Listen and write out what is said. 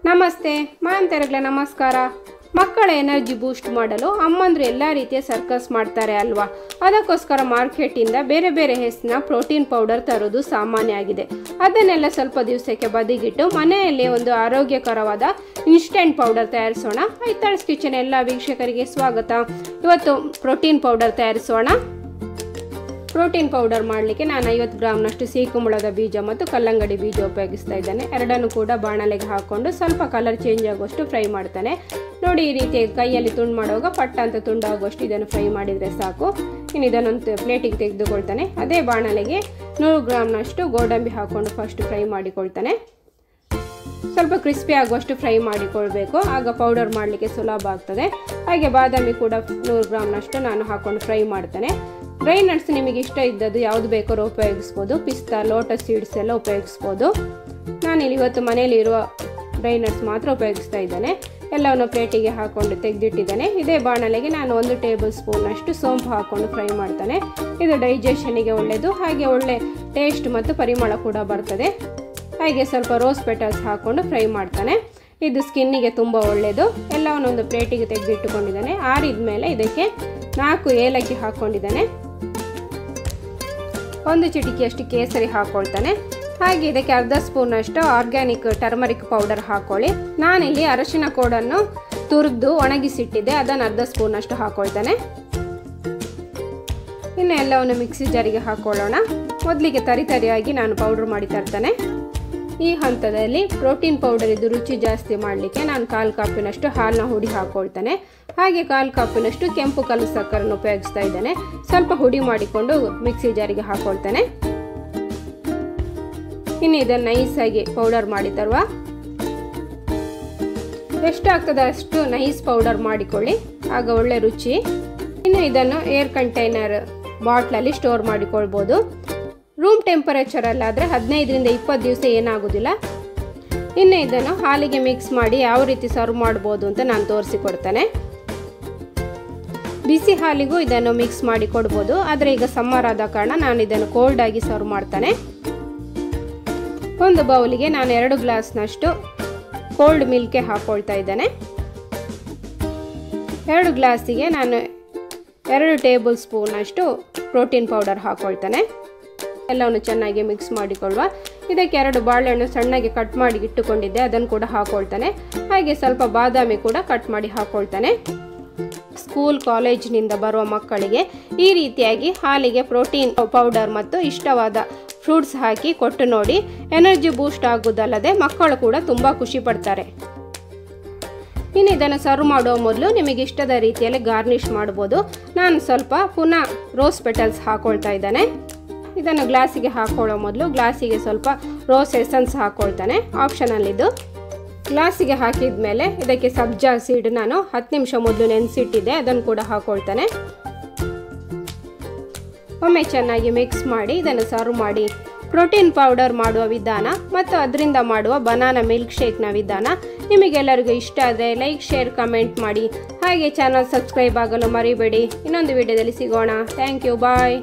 ನಮಸ್ತೆ ಮಾಂತರಗಳ ನಮಸ್ಕಾರ. ಮಕ್ಕಳ ಎನರ್ಜಿ ಬೂಸ್ಟ್ ಮಾಡಲು ಅಮ್ಮಂದ್ರು ಎಲ್ಲ ರೀತಿಯ ಸರ್ಕಸ್ ಮಾಡ್ತಾರೆ ಅಲ್ವಾ. ಅದಕ್ಕೋಸ್ಕರ ಮಾರ್ಕೆಟಿಂದ ಬೇರೆ ಬೇರೆ ಹೆಸರಿನ ಪ್ರೋಟೀನ್ ಪೌಡರ್ ತರೋದು ಸಾಮಾನ್ಯ ಆಗಿದೆ. ಅದನ್ನೆಲ್ಲ ಸ್ವಲ್ಪ ದಿವಸಕ್ಕೆ ಬದಿಗಿಟ್ಟು ಮನೆಯಲ್ಲಿ ಒಂದು ಆರೋಗ್ಯಕರವಾದ ಇನ್ಸ್ಟೆಂಟ್ ಪೌಡರ್ ತಯಾರಿಸೋಣ. ಐತಾಳ್ಸ್ ಕಿಚನ್ ಎಲ್ಲ ವೀಕ್ಷಕರಿಗೆ ಸ್ವಾಗತ. ಇವತ್ತು ಪ್ರೋಟೀನ್ ಪೌಡರ್ ತಯಾರಿಸೋಣ. ಪ್ರೋಟೀನ್ ಪೌಡರ್ ಮಾಡಲಿಕ್ಕೆ ನಾನು 50 ಗ್ರಾಮ್ನಷ್ಟು ಸೀಕುಂಬಳದ ಬೀಜ ಮತ್ತು ಕಲ್ಲಂಗಡಿ ಬೀಜ ಉಪಯೋಗಿಸ್ತಾ ಇದ್ದೇನೆ. ಎರಡನ್ನು ಕೂಡ ಬಾಣಲೆಗೆ ಹಾಕ್ಕೊಂಡು ಸ್ವಲ್ಪ ಕಲರ್ ಚೇಂಜ್ ಆಗುವಷ್ಟು ಫ್ರೈ ಮಾಡ್ತಾನೆ. ನೋಡಿ, ಈ ರೀತಿ ಕೈಯಲ್ಲಿ ತುಂಡು ಮಾಡುವಾಗ ಪಟ್ಟ ಅಂತ ತುಂಡಾಗುವಷ್ಟು ಇದನ್ನು ಫ್ರೈ ಮಾಡಿದರೆ ಸಾಕು. ಇನ್ನು ಇದನ್ನೊಂದು ಪ್ಲೇಟಿಗೆ ತೆಗೆದುಕೊಳ್ತಾನೆ. ಅದೇ ಬಾಣಲೆಗೆ 100 ಗ್ರಾಮ್ನಷ್ಟು ಗೋಡಂಬಿ ಹಾಕ್ಕೊಂಡು ಫಸ್ಟ್ ಫ್ರೈ ಮಾಡಿಕೊಳ್ತಾನೆ. ಸ್ವಲ್ಪ ಕ್ರಿಸ್ಪಿ ಆಗುವಷ್ಟು ಫ್ರೈ ಮಾಡಿಕೊಳ್ಬೇಕು, ಆಗ ಪೌಡರ್ ಮಾಡಲಿಕ್ಕೆ ಸುಲಭ ಆಗ್ತದೆ. ಹಾಗೆ ಬಾದಾಮಿ ಕೂಡ 100 ಗ್ರಾಮ್ನಷ್ಟು ನಾನು ಹಾಕ್ಕೊಂಡು ಫ್ರೈ ಮಾಡ್ತಾನೆ. ಡ್ರೈ ನಟ್ಸ್ ನಿಮಗೆ ಇಷ್ಟ ಇದ್ದದ್ದು ಯಾವುದು ಬೇಕಾದ್ರೂ ಉಪಯೋಗಿಸ್ಬೋದು. ಪಿಸ್ತಾ, ಲೋಟಸ್ ಸೀಡ್ಸ್ ಎಲ್ಲ ಉಪಯೋಗಿಸ್ಬೋದು. ನಾನಿಲ್ಲಿ ಇವತ್ತು ಮನೆಯಲ್ಲಿ ಇರುವ ಡ್ರೈ ನಟ್ಸ್ ಮಾತ್ರ ಉಪಯೋಗಿಸ್ತಾ ಇದ್ದೇನೆ. ಎಲ್ಲವನ್ನು ಪ್ಲೇಟಿಗೆ ಹಾಕ್ಕೊಂಡು ತೆಗೆದಿಟ್ಟಿದ್ದೇನೆ. ಇದೇ ಬಾಣಲೆಗೆ ನಾನು 1 ಟೇಬಲ್ ಸ್ಪೂನಷ್ಟು ಸೋಂಪು ಹಾಕ್ಕೊಂಡು ಫ್ರೈ ಮಾಡ್ತಾನೆ. ಇದು ಡೈಜೆಷನಿಗೆ ಒಳ್ಳೆಯದು, ಹಾಗೆ ಒಳ್ಳೆ ಟೇಸ್ಟ್ ಮತ್ತು ಪರಿಮಳ ಕೂಡ ಬರ್ತದೆ. ಹಾಗೆ ಸ್ವಲ್ಪ ರೋಸ್ ಪೆಟಲ್ಸ್ ಹಾಕ್ಕೊಂಡು ಫ್ರೈ ಮಾಡ್ತಾನೆ. ಇದು ಸ್ಕಿನ್ನಿಗೆ ತುಂಬ ಒಳ್ಳೆಯದು. ಎಲ್ಲವನ್ನು ಒಂದು ಪ್ಲೇಟಿಗೆ ತೆಗೆದಿಟ್ಟುಕೊಂಡಿದ್ದಾನೆ. ಆರಿದ ಮೇಲೆ ಇದಕ್ಕೆ 4 ಏಲಕ್ಕಿ ಹಾಕ್ಕೊಂಡಿದ್ದಾನೆ. 1 ಚಿಟಿಕೆಯಷ್ಟು ಕೇಸರಿ ಹಾಕ್ಕೊಳ್ತಾನೆ. ಹಾಗೆ ಇದಕ್ಕೆ ಅರ್ಧ ಸ್ಪೂನಷ್ಟು ಆರ್ಗ್ಯಾನಿಕ್ ಟರ್ಮರಿಕ್ ಪೌಡರ್ ಹಾಕ್ಕೊಳ್ಳಿ. ನಾನಿಲ್ಲಿ ಅರಶಿನ ಕೋಡನ್ನು ತುರಿದು ಒಣಗಿಸಿಟ್ಟಿದ್ದೆ, ಅದನ್ನು ಅರ್ಧ ಸ್ಪೂನಷ್ಟು ಹಾಕ್ಕೊಳ್ತಾನೆ. ಇನ್ನು ಎಲ್ಲವನ್ನು ಮಿಕ್ಸಿ ಜಾರಿಗೆ ಹಾಕ್ಕೊಳ್ಳೋಣ. ಮೊದಲಿಗೆ ತರಿಯಾಗಿ ನಾನು ಪೌಡರ್ ಮಾಡಿ ತರ್ತಾನೆ. ಈ ಹಂತದಲ್ಲಿ ಪ್ರೋಟೀನ್ ಪೌಡರ್ ಇದು ರುಚಿ ಜಾಸ್ತಿ ಮಾಡಲಿಕ್ಕೆ ನಾನು 1/4 ಕಪ್ಪಿನಷ್ಟು ಹಾಲನ್ನ ಹುಡಿ ಹಾಕ್ಕೊಳ್ತಾನೆ. ಹಾಗೆ 1/4 ಕಪ್ಪಿನಷ್ಟು ಕೆಂಪು ಕಲ್ಲು ಸಕ್ಕರೆಯನ್ನು ಉಪಯೋಗಿಸ್ತಾ ಇದ್ದೇನೆ. ಸ್ವಲ್ಪ ಹುಡಿ ಮಾಡಿಕೊಂಡು ಮಿಕ್ಸಿ ಜಾರಿಗೆ ಹಾಕ್ಕೊಳ್ತಾನೆ. ಇನ್ನು ಇದನ್ನು ನೈಸಾಗಿ ಪೌಡರ್ ಮಾಡಿ ತರುವ. ಎಷ್ಟು ಆಗ್ತದೆ ಅಷ್ಟು ನೈಸ್ ಪೌಡರ್ ಮಾಡಿಕೊಳ್ಳಿ, ಆಗ ಒಳ್ಳೆ ರುಚಿ. ಇನ್ನು ಇದನ್ನು ಏರ್ ಕಂಟೈನರ್ ಬಾಟ್ಲಲ್ಲಿ ಸ್ಟೋರ್ ಮಾಡಿಕೊಳ್ಬೋದು. ರೂಮ್ ಟೆಂಪರೇಚರಲ್ಲಾದರೆ 15ರಿಂದ 20 ದಿವಸ ಏನಾಗೋದಿಲ್ಲ. ಇನ್ನು ಇದನ್ನು ಹಾಲಿಗೆ ಮಿಕ್ಸ್ ಮಾಡಿ ಯಾವ ರೀತಿ ಸರ್ವ್ ಮಾಡ್ಬೋದು ಅಂತ ನಾನು ತೋರಿಸಿಕೊಡ್ತೇನೆ. ಬಿಸಿ ಹಾಲಿಗೂ ಇದನ್ನು ಮಿಕ್ಸ್ ಮಾಡಿ ಕೊಡ್ಬೋದು, ಆದರೆ ಈಗ ಸಮ್ಮರ್ ಆದ ಕಾರಣ ನಾನು ಇದನ್ನು ಕೋಲ್ಡ್ ಆಗಿ ಸರ್ವ್ ಮಾಡ್ತಾನೆ. ಒಂದು ಬೌಲಿಗೆ ನಾನು 2 ಗ್ಲಾಸ್ನಷ್ಟು ಕೋಲ್ಡ್ ಮಿಲ್ಕೆ ಹಾಕ್ಕೊಳ್ತಾ ಇದ್ದೇನೆ. 2 ಗ್ಲಾಸಿಗೆ ನಾನು 2 ಟೇಬಲ್ ಸ್ಪೂನಷ್ಟು ಪ್ರೋಟೀನ್ ಪೌಡರ್ ಹಾಕ್ಕೊಳ್ತಾನೆ. ಎಲ್ಲವನ್ನು ಚೆನ್ನಾಗಿ ಮಿಕ್ಸ್ ಮಾಡಿಕೊಳ್ಳುವ. ಇದಕ್ಕೆ 2 ಬಾಳೆಹಣ್ಣು ಸಣ್ಣಗೆ ಕಟ್ ಮಾಡಿ ಇಟ್ಟುಕೊಂಡಿದ್ದೆ, ಅದನ್ನು ಕೂಡ ಹಾಕ್ಕೊಳ್ತಾನೆ. ಹಾಗೆ ಸ್ವಲ್ಪ ಬಾದಾಮಿ ಕೂಡ ಕಟ್ ಮಾಡಿ ಹಾಕ್ಕೊಳ್ತಾನೆ. ಸ್ಕೂಲ್ ಕಾಲೇಜಿನಿಂದ ಬರುವ ಮಕ್ಕಳಿಗೆ ಈ ರೀತಿಯಾಗಿ ಹಾಲಿಗೆ ಪ್ರೋಟೀನ್ ಪೌಡರ್ ಮತ್ತು ಇಷ್ಟವಾದ ಫ್ರೂಟ್ಸ್ ಹಾಕಿ ಕೊಟ್ಟು ನೋಡಿ. ಎನರ್ಜಿ ಬೂಸ್ಟ್ ಆಗುವುದಲ್ಲದೆ ಮಕ್ಕಳು ಕೂಡ ತುಂಬ ಖುಷಿ ಪಡ್ತಾರೆ. ಇನ್ನು ಇದನ್ನು ಸರ್ವ್ ಮಾಡುವ ಮೊದಲು ನಿಮಗೆ ಇಷ್ಟದ ರೀತಿಯಲ್ಲಿ ಗಾರ್ನಿಷ್ ಮಾಡ್ಬೋದು. ನಾನು ಸ್ವಲ್ಪ ಪುನಃ ರೋಸ್ ಪೆಟಲ್ಸ್ ಹಾಕ್ಕೊಳ್ತಾ ಇದ್ದೇನೆ. ಇದನ್ನು ಗ್ಲಾಸಿಗೆ ಹಾಕೊಳ್ಳೋ ಮೊದಲು ಗ್ಲಾಸಿಗೆ ಸ್ವಲ್ಪ ರೋಸ್ ಎಸೆನ್ಸ್ ಹಾಕ್ಕೊಳ್ತಾನೆ, ಆಪ್ಷನಲ್ ಇದು. ಗ್ಲಾಸಿಗೆ ಹಾಕಿದ ಮೇಲೆ ಇದಕ್ಕೆ ಸಬ್ಜಾ ಸೀಡ್ ನಾನು 10 ನಿಮಿಷ ಮೊದಲು ನೆನೆಸಿಟ್ಟಿದ್ದೆ, ಅದನ್ನು ಕೂಡ ಹಾಕ್ಕೊಳ್ತಾನೆ. ಒಮ್ಮೆ ಚೆನ್ನಾಗಿ ಮಿಕ್ಸ್ ಮಾಡಿ ಇದನ್ನು ಸರ್ವ್ ಮಾಡಿ. ಪ್ರೋಟೀನ್ ಪೌಡರ್ ಮಾಡುವ ವಿಧಾನ ಮತ್ತು ಅದರಿಂದ ಮಾಡುವ ಬನಾನಾ ಮಿಲ್ಕ್ ಶೇಕ್ನ ವಿಧಾನ ನಿಮಗೆಲ್ಲರಿಗೂ ಇಷ್ಟ ಆದರೆ ಲೈಕ್, ಶೇರ್, ಕಮೆಂಟ್ ಮಾಡಿ. ಹಾಗೆ ಚಾನಲ್ ಸಬ್ಸ್ಕ್ರೈಬ್ ಆಗಲು ಮರಿಬೇಡಿ. ಇನ್ನೊಂದು ವಿಡಿಯೋದಲ್ಲಿ ಸಿಗೋಣ. Thank you, bye.